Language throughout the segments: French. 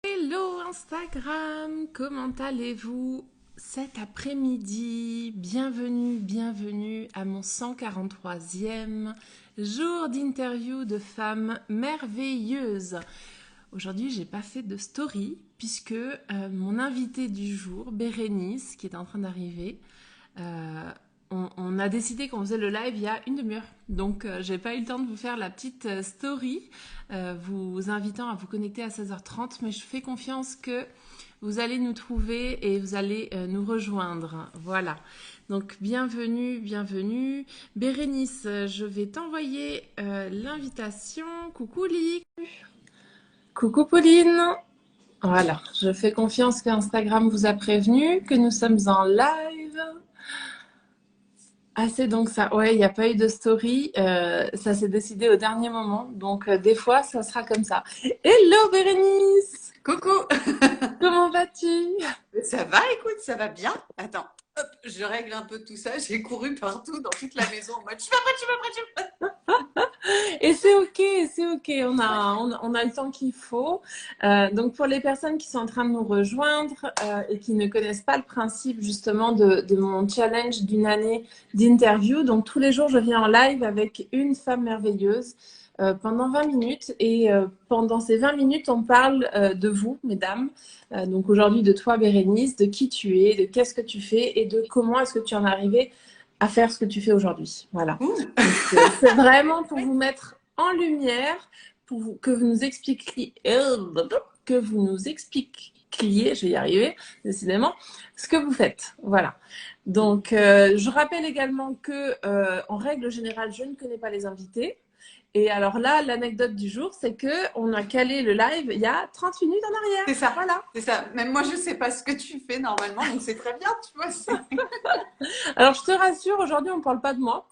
Hello Instagram, comment allez-vous cet après-midi? Bienvenue à mon 143e jour d'interview de femmes merveilleuses. Aujourd'hui, j'ai pas fait de story puisque mon invitée du jour, Bérénice, qui est en train d'arriver, euh, on a décidé qu'on faisait le live il y a une demi-heure. Donc, j'ai pas eu le temps de vous faire la petite story, vous invitant à vous connecter à 16h30, mais je fais confiance que vous allez nous trouver et vous allez nous rejoindre. Voilà. Donc, bienvenue. Bérénice, je vais t'envoyer l'invitation. Coucou Lily. Coucou Pauline. Voilà, je fais confiance qu'Instagram vous a prévenu que nous sommes en live. Ah, c'est donc ça. Ouais, il n'y a pas eu de story. Ça s'est décidé au dernier moment. Donc, des fois, ça sera comme ça. Hello, Bérénice! Coucou! Comment vas-tu? Ça va, écoute, ça va bien. Attends, hop, je règle un peu tout ça. J'ai couru partout dans toute la maison en mode je suis pas prête, je suis pas prête, je suis pas prête. Et c'est ok. On a le temps qu'il faut. Donc, pour les personnes qui sont en train de nous rejoindre et qui ne connaissent pas le principe justement de mon challenge d'une année d'interview, donc tous les jours, je viens en live avec une femme merveilleuse pendant 20 minutes. Et pendant ces 20 minutes, on parle de vous, mesdames. Donc aujourd'hui, de toi, Bérénice, de qui tu es, de qu'est-ce que tu fais et de comment est-ce que tu en es arrivée à faire ce que tu fais aujourd'hui. Voilà. Ouh. Donc, c'est vraiment pour vous mettre en lumière, que vous nous expliquiez, je vais y arriver, décidément, ce que vous faites. Voilà. Donc, je rappelle également que, en règle générale, je ne connais pas les invités. Et alors là, l'anecdote du jour, c'est que on a calé le live il y a 30 minutes en C'est arrière. ça, Voilà. c'est ça. Même moi, je sais pas ce que tu fais normalement, donc c'est très bien, tu vois. Alors, je te rassure, aujourd'hui, on ne parle pas de moi.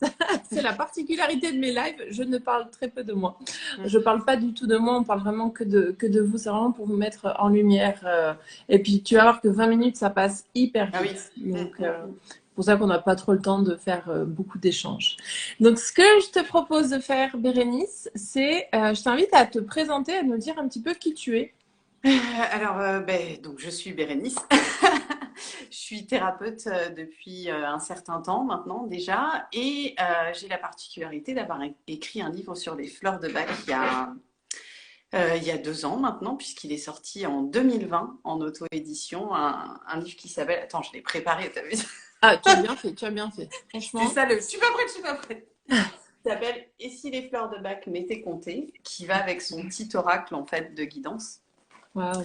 C'est la particularité de mes lives. Je ne parle très peu de moi. Je ne parle pas du tout de moi. On parle vraiment que de vous. C'est vraiment pour vous mettre en lumière. Et puis, tu vas voir que 20 minutes, ça passe hyper Ah oui. vite. Donc, c'est pour ça qu'on n'a pas trop le temps de faire beaucoup d'échanges. Donc, ce que je te propose de faire, Bérénice, c'est, je t'invite à te présenter, à nous dire un petit peu qui tu es. Alors, donc je suis Bérénice. Je suis thérapeute depuis un certain temps maintenant déjà, et j'ai la particularité d'avoir écrit un livre sur les fleurs de bac il y a 2 ans maintenant, puisqu'il est sorti en 2020 en auto-édition, un livre qui s'appelle... Attends, je l'ai préparé, t'as vu? Ah, tu as bien fait, tu as bien fait. C'est Franchement. ça le... Je suis pas prête, je suis pas prête. Il s'appelle Et si les fleurs de bac m'étaient comptées, qui va avec son petit oracle en fait de guidance Waouh.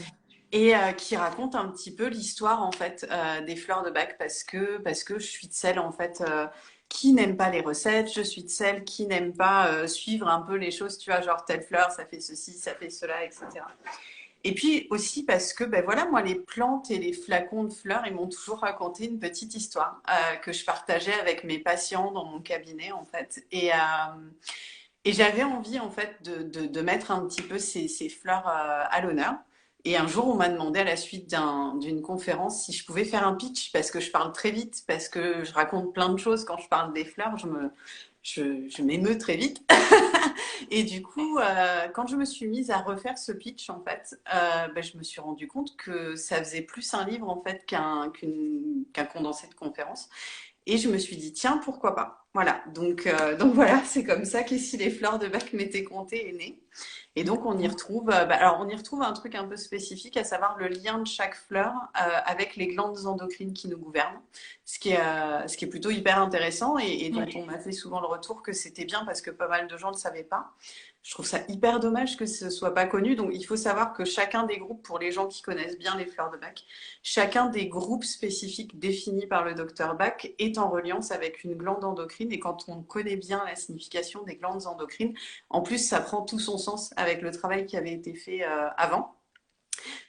et qui raconte un petit peu l'histoire en fait des fleurs de bac parce que je suis de celle en fait qui n'aime pas les recettes, je suis de celle qui n'aime pas suivre un peu les choses, tu vois, genre telle fleur ça fait ceci, ça fait cela, etc. Et puis aussi parce que ben voilà, moi les plantes et les flacons de fleurs, ils m'ont toujours raconté une petite histoire que je partageais avec mes patients dans mon cabinet en fait. Et j'avais envie en fait de mettre un petit peu ces fleurs à l'honneur. Et un jour, on m'a demandé à la suite d'une conférence si je pouvais faire un pitch parce que je parle très vite, parce que je raconte plein de choses quand je parle des fleurs, je m'émeus très vite. Et du coup, quand je me suis mise à refaire ce pitch, en fait, ben, je me suis rendu compte que ça faisait plus un livre en fait qu'un condensé de conférence. Et je me suis dit, tiens, pourquoi pas? Voilà, donc voilà, c'est comme ça que si les fleurs de bac m'étaient comptées est né. Et donc on y retrouve, alors on y retrouve un truc un peu spécifique, à savoir le lien de chaque fleur avec les glandes endocrines qui nous gouvernent, ce qui est plutôt hyper intéressant et dont Ouais. on m'a fait souvent le retour que c'était bien parce que pas mal de gens ne le savaient pas. Je trouve ça hyper dommage que ce soit pas connu. Donc il faut savoir que chacun des groupes, pour les gens qui connaissent bien les fleurs de bac, chacun des groupes spécifiques définis par le docteur Bach est en reliance avec une glande endocrine. Et quand on connaît bien la signification des glandes endocrines, en plus, ça prend tout son sens avec le travail qui avait été fait avant.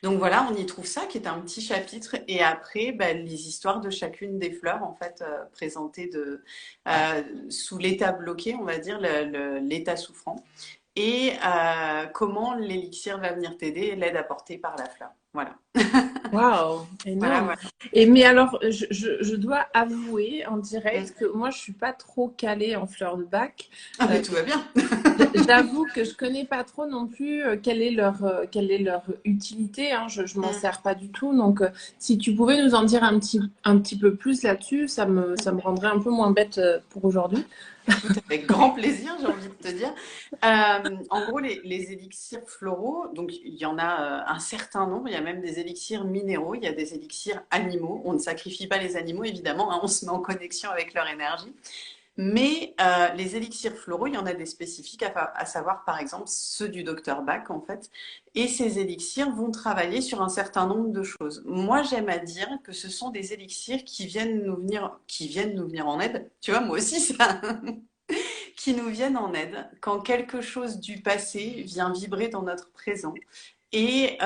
Donc voilà, on y trouve ça qui est un petit chapitre. Et après, bah, les histoires de chacune des fleurs, en fait, présentées sous l'état bloqué, on va dire, l'état souffrant. et comment l'élixir va venir t'aider, l'aide apportée par la fleur. Voilà. Waouh, Voilà, énorme. voilà. Et mais alors, je dois avouer en Mm. direct que moi, je suis pas trop calée en fleurs de bac. Ah, Euh, mais tout va bien. J'avoue que je connais pas trop non plus quelle est leur utilité, hein. Je m'en Mm. sers pas du tout. Donc, si tu pouvais nous en dire un petit peu plus là-dessus, ça me rendrait un peu moins bête pour aujourd'hui. Écoute, avec grand plaisir, j'ai envie de te dire. En gros, les élixirs floraux, donc il y en a un certain nombre. Il y a même des élixirs minéraux, il y a des élixirs animaux. On ne sacrifie pas les animaux, évidemment, hein, on se met en connexion avec leur énergie. Mais les élixirs floraux, il y en a des spécifiques, à savoir par exemple ceux du docteur Bach en fait. Et ces élixirs vont travailler sur un certain nombre de choses. Moi, j'aime à dire que ce sont des élixirs qui viennent nous venir en aide. Tu vois, moi aussi, ça, qui nous viennent en aide quand quelque chose du passé vient vibrer dans notre présent et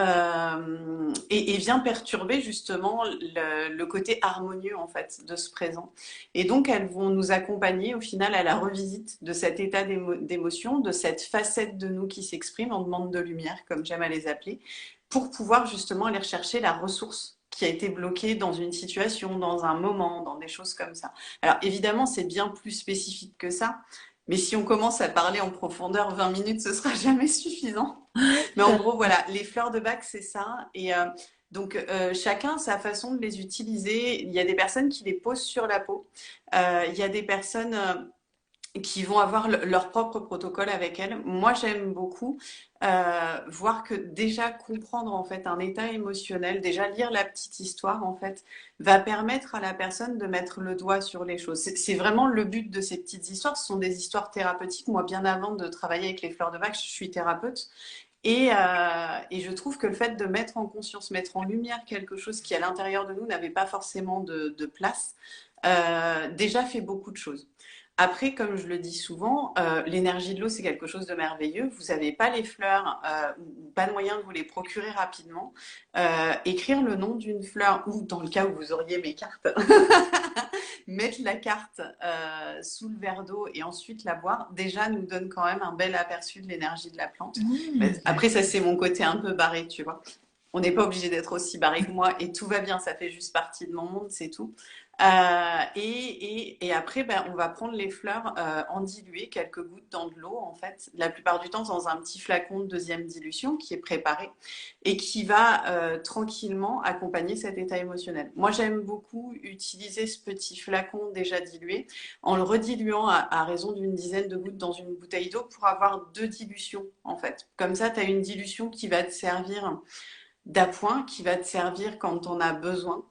vient perturber justement le côté harmonieux en fait de ce présent. Et donc elles vont nous accompagner au final à la revisite de cet état d'émotion, de cette facette de nous qui s'exprime en demande de lumière, comme j'aime à les appeler, pour pouvoir justement aller rechercher la ressource qui a été bloquée dans une situation, dans un moment, dans des choses comme ça. Alors évidemment, c'est bien plus spécifique que ça, mais si on commence à parler en profondeur 20 minutes, ce sera jamais suffisant. Mais en gros, voilà, les fleurs de bac, c'est ça. Et donc, chacun a sa façon de les utiliser. Il y a des personnes qui les posent sur la peau. Il y a des personnes qui vont avoir leur propre protocole avec elles. Moi, j'aime beaucoup voir que déjà comprendre en fait un état émotionnel, déjà lire la petite histoire en fait, va permettre à la personne de mettre le doigt sur les choses. C'est vraiment le but de ces petites histoires. Ce sont des histoires thérapeutiques. Moi, bien avant de travailler avec les fleurs de bac, je suis thérapeute. Et je trouve que le fait de mettre en conscience, mettre en lumière quelque chose qui à l'intérieur de nous n'avait pas forcément de place, déjà fait beaucoup de choses. Après, comme je le dis souvent, l'énergie de l'eau, c'est quelque chose de merveilleux. Vous n'avez pas les fleurs ou pas de moyen de vous les procurer rapidement. Écrire le nom d'une fleur, ou dans le cas où vous auriez mes cartes, mettre la carte sous le verre d'eau et ensuite la boire, déjà nous donne quand même un bel aperçu de l'énergie de la plante. Mais après, ça, c'est mon côté un peu barré, tu vois. On n'est pas obligé d'être aussi barré que moi et tout va bien, ça fait juste partie de mon monde, c'est tout. Et après, ben, on va prendre les fleurs en dilué, quelques gouttes dans de l'eau, en fait, la plupart du temps dans un petit flacon de deuxième dilution qui est préparé et qui va tranquillement accompagner cet état émotionnel. Moi, j'aime beaucoup utiliser ce petit flacon déjà dilué en le rediluant à raison d'une dizaine de gouttes dans une bouteille d'eau pour avoir deux dilutions, en fait. Comme ça, tu as une dilution qui va te servir d'appoint, qui va te servir quand on a besoin.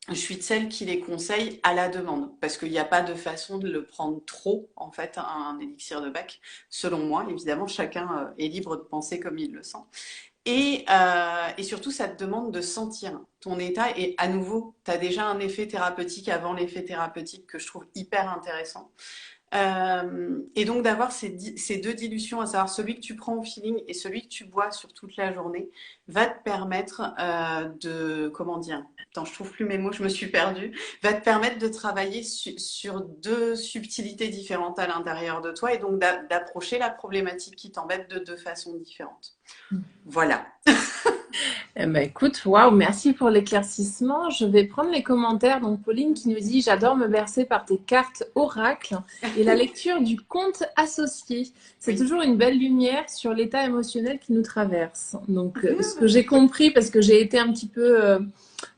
Je suis de celles qui les conseillent à la demande, parce qu'il n'y a pas de façon de le prendre trop, en fait, un élixir de Bach. Selon moi, évidemment, chacun est libre de penser comme il le sent. Et surtout, ça te demande de sentir ton état. Et à nouveau, tu as déjà un effet thérapeutique avant l'effet thérapeutique que je trouve hyper intéressant. Et donc d'avoir ces deux dilutions, à savoir celui que tu prends au feeling et celui que tu bois sur toute la journée, va te permettre comment dire, attends, je trouve plus mes mots, je me suis perdue, va te permettre de travailler sur deux subtilités différentes à l'intérieur de toi et donc d'approcher la problématique qui t'embête de deux façons différentes. Voilà. Eh ben, écoute, waouh, merci pour l'éclaircissement. Je vais prendre les commentaires. Donc, Pauline qui nous dit: J'adore me bercer par tes cartes oracles et la lecture du conte associé. C'est Oui. toujours une belle lumière sur l'état émotionnel qui nous traverse. Donc, ce que j'ai compris, parce que j'ai été un petit peu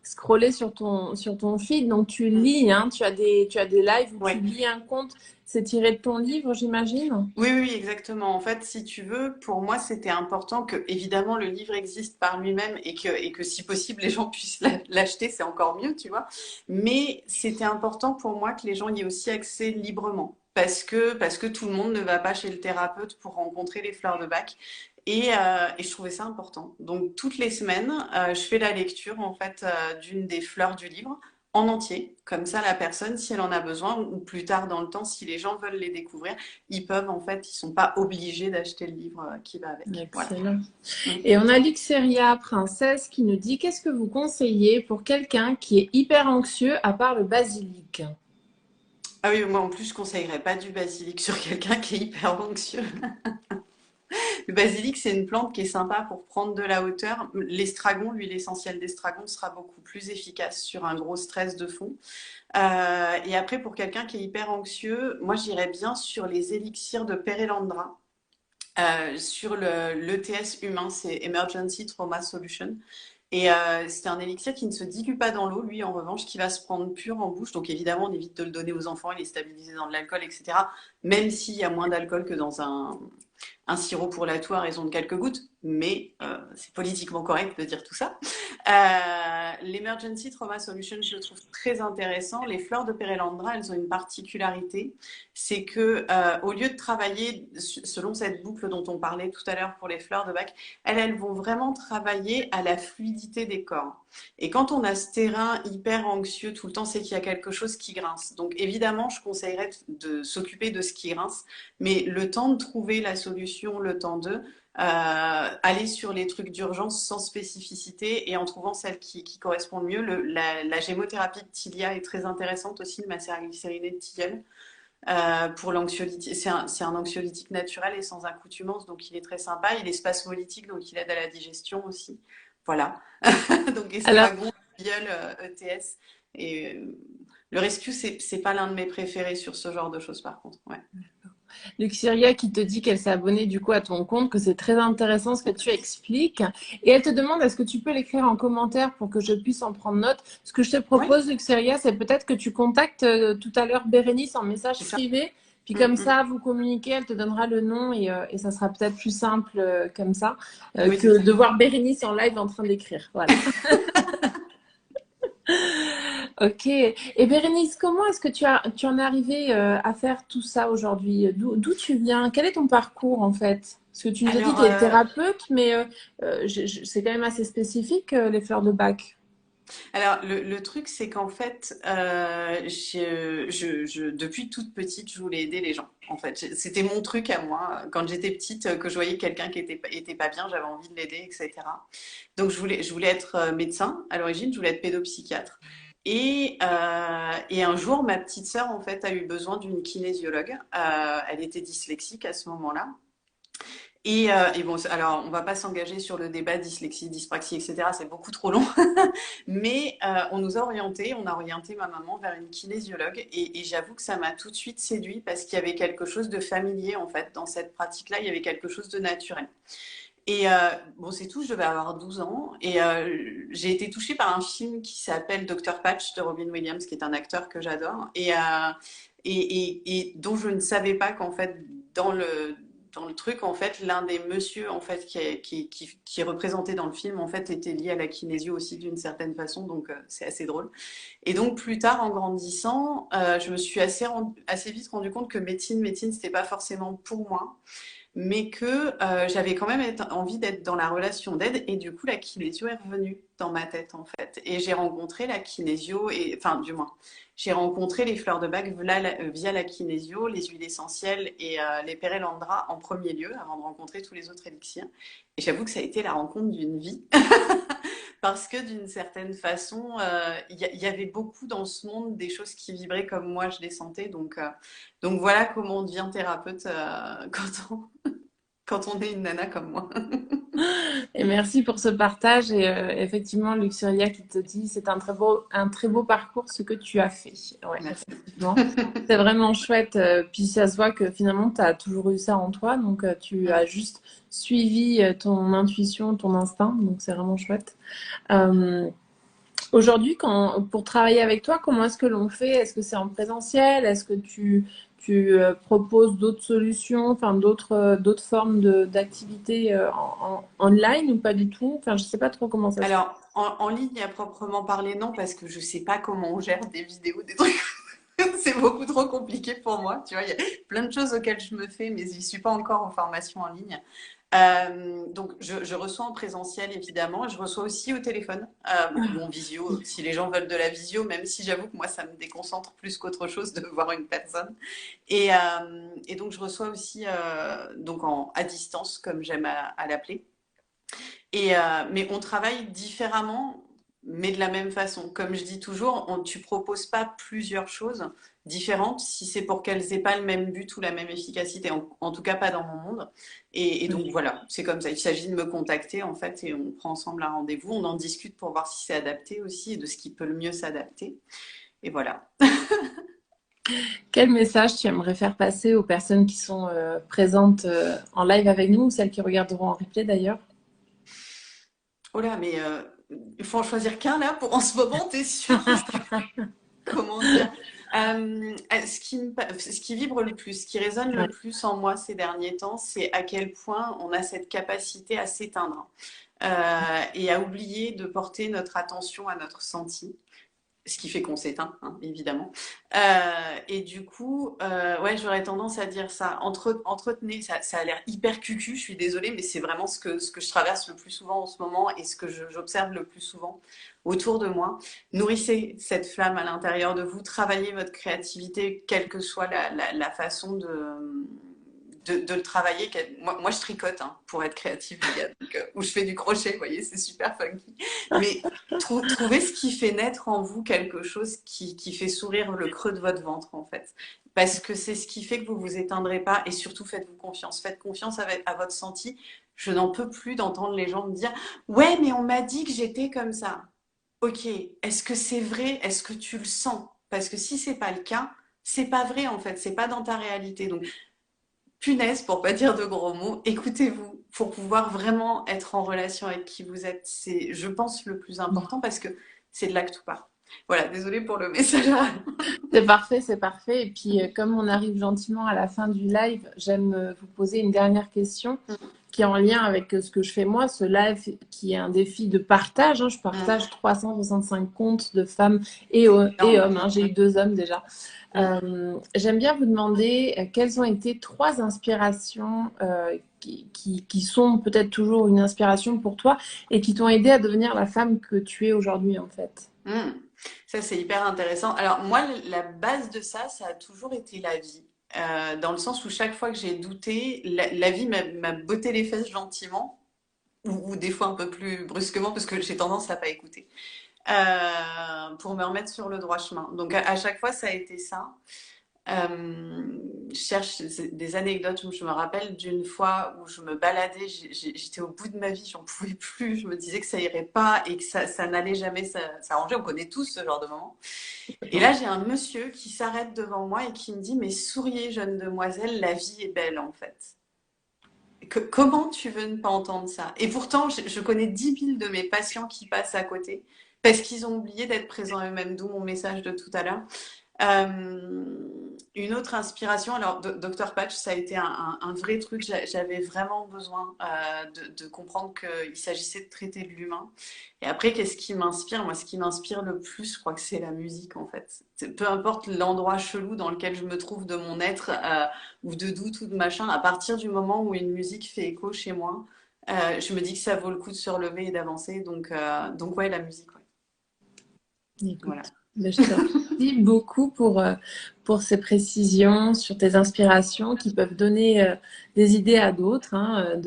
scroller sur ton feed, donc tu lis, hein, tu as des lives où Ouais. tu lis un conte. C'est tiré de ton livre, j'imagine? Oui, oui, exactement. En fait, si tu veux, pour moi, c'était important que, évidemment, le livre existe par lui-même et que si possible, les gens puissent l'acheter, c'est encore mieux, tu vois. Mais c'était important pour moi que les gens y aient aussi accès librement. Parce que tout le monde ne va pas chez le thérapeute pour rencontrer les fleurs de bac. Et je trouvais ça important. Donc, toutes les semaines, je fais la lecture, en fait, d'une des fleurs du livre en entier. Comme ça, la personne, si elle en a besoin, ou plus tard dans le temps, si les gens veulent les découvrir, ils peuvent, en fait, ils sont pas obligés d'acheter le livre qui va avec. Excellent. Voilà. Et on a Luxeria Princesse qui nous dit: Qu'est-ce que vous conseillez pour quelqu'un qui est hyper anxieux à part le basilic? Ah oui, moi en plus, je conseillerais pas du basilic sur quelqu'un qui est hyper anxieux. Le basilic, c'est une plante qui est sympa pour prendre de la hauteur. L'estragon, l'huile essentielle d'estragon sera beaucoup plus efficace sur un gros stress de fond. Et après, pour quelqu'un qui est hyper anxieux, moi, j'irais bien sur les élixirs de Perelandra. Sur l'ETS humain, c'est Emergency Trauma Solution. Et c'est un élixir qui ne se dilue pas dans l'eau, lui en revanche, qui va se prendre pur en bouche. Donc évidemment, on évite de le donner aux enfants, il est stabilisé dans de l'alcool, etc. Même s'il y a moins d'alcool que dans un sirop pour la toux à raison de quelques gouttes, mais c'est politiquement correct de dire tout ça. L'Emergency Trauma Solution, je le trouve très intéressant. Les fleurs de Perelandra, elles ont une particularité, c'est que au lieu de travailler selon cette boucle dont on parlait tout à l'heure pour les fleurs de Bach, elles vont vraiment travailler à la fluidité des corps. Et quand on a ce terrain hyper anxieux tout le temps, c'est qu'il y a quelque chose qui grince. Donc évidemment, je conseillerais de s'occuper de ce qui grince, mais le temps de trouver la solution, le temps de aller sur les trucs d'urgence sans spécificité et en trouvant celle qui correspond le mieux. La gémothérapie de Tilia est très intéressante aussi, le macéroglycériné de tilleul. Pour l'anxiolytique, c'est un anxiolytique naturel et sans accoutumance, donc il est très sympa. Il est spasmolytique, donc il aide à la digestion aussi. Voilà. Donc Alors, estragon, tilleul, ETS. Et le rescue, c'est pas l'un de mes préférés sur ce genre de choses, par contre. Ouais. Luxiria qui te dit qu'elle s'est abonnée du coup à ton compte, que c'est très intéressant ce que tu expliques. Et elle te demande est-ce que tu peux l'écrire en commentaire pour que je puisse en prendre note. Ce que je te Ouais, propose, Luxiria, c'est peut-être que tu contactes tout à l'heure Bérénice en message c'est ça. privé. Puis Mm, comme mm. ça, vous communiquez, elle te donnera le nom et ça sera peut-être plus simple comme ça Oui, c'est que ça. de voir Bérénice en live en train d'écrire. Voilà. Ok. Et Bérénice, comment est-ce que tu en es arrivée à faire tout ça aujourd'hui? D'où tu viens? Quel est ton parcours en fait? Parce que tu nous as dit que Alors, tu es thérapeute, mais c'est quand même assez spécifique, les fleurs de bac. le truc, c'est qu'en fait, depuis toute petite, je voulais aider les gens. En fait, c'était mon truc à moi. Quand j'étais petite, que je voyais quelqu'un qui était pas bien, j'avais envie de l'aider, etc. Donc, je voulais être médecin à l'origine, je voulais être pédopsychiatre. Et un jour, ma petite sœur, en fait, a eu besoin d'une kinésiologue. Elle était dyslexique à ce moment-là. Et bon, alors, on va pas s'engager sur le débat dyslexie, dyspraxie, etc. C'est beaucoup trop long. Mais on nous a orientés, on a orienté ma maman vers une kinésiologue. Et j'avoue que ça m'a tout de suite séduit parce qu'il y avait quelque chose de familier, en fait, dans cette pratique-là. Il y avait quelque chose de naturel. Et bon, c'est tout, je devais avoir 12 ans. Et j'ai été touchée par un film qui s'appelle Dr. Patch de Robin Williams, qui est un acteur que j'adore. Et dont je ne savais pas qu'en fait, dans dans le truc, en fait, l'un des messieurs en fait, qui est représenté dans le film en fait, était lié à la kinésio aussi d'une certaine façon. Donc, c'est assez drôle. Et donc, plus tard, en grandissant, je me suis assez vite rendu compte que médecine, c'était pas forcément pour moi mais que j'avais quand même envie d'être dans la relation d'aide et du coup la kinésio est revenue dans ma tête en fait et j'ai rencontré la kinésio et enfin du moins j'ai rencontré les fleurs de bac via la kinésio, les huiles essentielles et les pérélandras en premier lieu avant de rencontrer tous les autres élixirs et j'avoue que ça a été la rencontre d'une vie parce que d'une certaine façon y avait beaucoup dans ce monde des choses qui vibraient comme moi je les sentais donc voilà comment on devient thérapeute quand on est une nana comme moi. Et merci pour ce partage. Et effectivement, Luxuria qui te dit, c'est un très beau parcours ce que tu as fait. Ouais, Merci. effectivement. C'est vraiment chouette. Puis ça se voit que finalement, tu as toujours eu ça en toi. Donc, tu Mm. as juste suivi ton intuition, ton instinct. Donc, c'est vraiment chouette. Euh, Aujourd'hui, pour travailler avec toi, comment est-ce que l'on fait? Est-ce que c'est en présentiel? Est-ce que tu proposes d'autres solutions, enfin d'autres formes d'activités online ou pas du tout? Enfin, je sais pas trop comment ça se passe. Alors, en ligne, à proprement parler, non, parce que je sais pas comment on gère des vidéos, des trucs. C'est beaucoup trop compliqué pour moi. Tu vois, il y a plein de choses auxquelles je me fais, mais je suis pas encore en formation en ligne. Donc, je reçois en présentiel, évidemment. Je reçois aussi au téléphone, ou en visio, si les gens veulent de la visio, même si j'avoue que moi, ça me déconcentre plus qu'autre chose de voir une personne. Et donc, je reçois aussi donc à distance, comme j'aime à l'appeler. Mais on travaille différemment mais de la même façon. Comme je dis toujours, tu proposes pas plusieurs choses différentes si c'est pour qu'elles aient pas le même but ou la même efficacité. En tout cas, pas dans mon monde. Et donc voilà, c'est comme ça. Il s'agit de me contacter en fait et on prend ensemble un rendez-vous. On en discute pour voir si c'est adapté aussi et de ce qui peut le mieux s'adapter. Et voilà. Quel message tu aimerais faire passer aux personnes qui sont présentes en live avec nous ou celles qui regarderont en replay d'ailleurs? Oh là, mais il faut en choisir qu'un là pour en ce moment, t'es sûr? Comment dire? Ce qui vibre le plus, ce qui résonne le Ouais. plus en moi ces derniers temps, c'est à quel point on a cette capacité à s'éteindre et à oublier de porter notre attention à notre senti. Ce qui fait qu'on s'éteint, hein, évidemment. Et du coup, ouais, j'aurais tendance à dire ça. Entretenez, ça a l'air hyper cucu, je suis désolée, mais c'est vraiment ce que je traverse le plus souvent en ce moment et ce que j'observe le plus souvent autour de moi. Nourrissez cette flamme à l'intérieur de vous, travaillez votre créativité, quelle que soit la façon de le travailler. Moi, je tricote hein, pour être créative, les gars, donc, ou je fais du crochet, vous voyez, c'est super funky. Mais trouvez ce qui fait naître en vous quelque chose qui fait sourire le creux de votre ventre, en fait. Parce que c'est ce qui fait que vous vous éteindrez pas et surtout faites-vous confiance. Faites confiance à votre senti. Je n'en peux plus d'entendre les gens me dire ouais, mais on m'a dit que j'étais comme ça. Ok, est-ce que c'est vrai? Est-ce que tu le sens? Parce que si c'est pas le cas, c'est pas vrai en fait, c'est pas dans ta réalité. Donc punaise, pour pas dire de gros mots, écoutez-vous pour pouvoir vraiment être en relation avec qui vous êtes. C'est, je pense, le plus important parce que c'est de là que tout part. Voilà, désolée pour le message. C'est parfait, c'est parfait. Et puis, comme on arrive gentiment à la fin du live, j'aime vous poser une dernière question qui est en lien avec ce que je fais moi, ce live qui est un défi de partage. Hein. Je partage 365 comptes de femmes et hommes. Hein. J'ai eu 2 hommes déjà. J'aime bien vous demander quelles ont été 3 inspirations qui sont peut-être toujours une inspiration pour toi et qui t'ont aidé à devenir la femme que tu es aujourd'hui en fait. Ça, c'est hyper intéressant. Alors, moi, la base de ça, ça a toujours été la vie. Dans le sens où chaque fois que j'ai douté, la vie m'a botté les fesses gentiment, ou des fois un peu plus brusquement, parce que j'ai tendance à pas écouter, pour me remettre sur le droit chemin. Donc, à chaque fois, ça a été ça. Je cherche des anecdotes où je me rappelle d'une fois où je me baladais, j'étais au bout de ma vie, j'en pouvais plus, je me disais que ça irait pas et que ça n'allait jamais s'arranger. On connaît tous ce genre de moment. Et là, j'ai un monsieur qui s'arrête devant moi et qui me dit, mais souriez, jeune demoiselle, la vie est belle en fait. Comment tu veux ne pas entendre ça? Et pourtant, je connais 10 000 de mes patients qui passent à côté parce qu'ils ont oublié d'être présents eux-mêmes, d'où mon message de tout à l'heure. Une autre inspiration, alors Dr Patch, ça a été un vrai truc. J'avais vraiment besoin de comprendre qu'il s'agissait de traiter de l'humain. Et après, qu'est-ce qui m'inspire? Moi, ce qui m'inspire le plus, je crois que c'est la musique en fait. Peu importe l'endroit chelou dans lequel je me trouve de mon être, ou de doute ou de machin, à partir du moment où une musique fait écho chez moi, je me dis que ça vaut le coup de se relever et d'avancer. Donc ouais, la musique, ouais. Écoute, Voilà. ben, je te remercie beaucoup pour ces précisions sur tes inspirations qui peuvent donner des idées à d'autres, hein,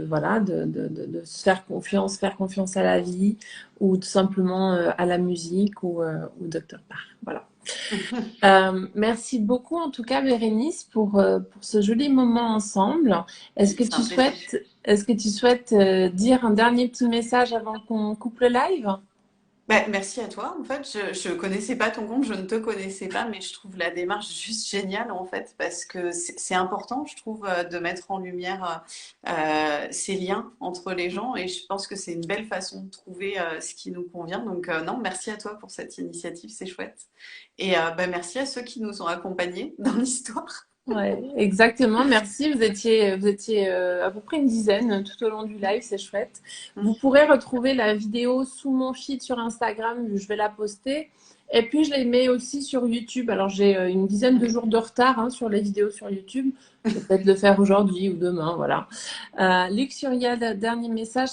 voilà, de se faire confiance à la vie ou tout simplement à la musique ou Dr. Parr. Voilà. Merci beaucoup en tout cas Bérénice pour ce joli moment ensemble. C'est un plaisir. Est-ce que tu souhaites dire un dernier petit message avant qu'on coupe le live? Bah, merci à toi. En fait, je connaissais pas ton compte, je ne te connaissais pas, mais je trouve la démarche juste géniale en fait, parce que c'est important, je trouve, de mettre en lumière ces liens entre les gens, et je pense que c'est une belle façon de trouver ce qui nous convient. Donc non, merci à toi pour cette initiative, c'est chouette. Et bah, merci à ceux qui nous ont accompagnés dans l'histoire. Ouais, exactement. Merci. Vous étiez à peu près une dizaine tout au long du live. C'est chouette. Vous pourrez retrouver la vidéo sous mon feed sur Instagram. Je vais la poster. Et puis, je les mets aussi sur YouTube. Alors, j'ai une dizaine de jours de retard hein, sur les vidéos sur YouTube. Je vais peut-être le faire aujourd'hui ou demain. Voilà. Luxuria, dernier message.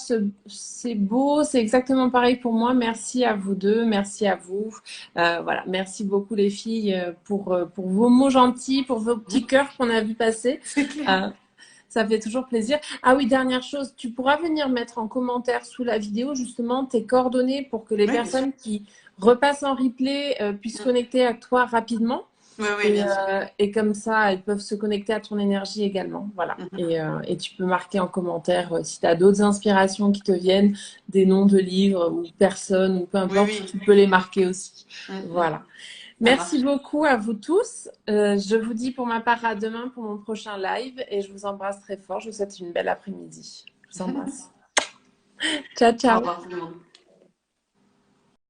C'est beau. C'est exactement pareil pour moi. Merci à vous deux. Merci à vous. Voilà. Merci beaucoup, les filles, pour vos mots gentils, pour vos petits cœurs qu'on a vu passer. C'est clair. Euh, Ça fait toujours plaisir. Ah oui, dernière chose, tu pourras venir mettre en commentaire sous la vidéo justement tes coordonnées pour que les Oui, bien sûr. personnes qui repassent en replay puissent Mm. connecter à toi rapidement. Oui, oui, bien sûr. Et comme ça, elles peuvent se connecter à ton énergie également. Voilà. Mhm. Et tu peux marquer en commentaire si tu as d'autres inspirations qui te viennent, des noms de livres ou personnes, ou peu Oui, importe, oui. tu peux les marquer aussi. Mm, mm. Voilà. Ça Merci marche. beaucoup à vous tous. Je vous dis pour ma part à demain pour mon prochain live et je vous embrasse très fort. Je vous souhaite une belle après-midi. Je vous embrasse. Ciao, Au ciao. revoir tout le monde.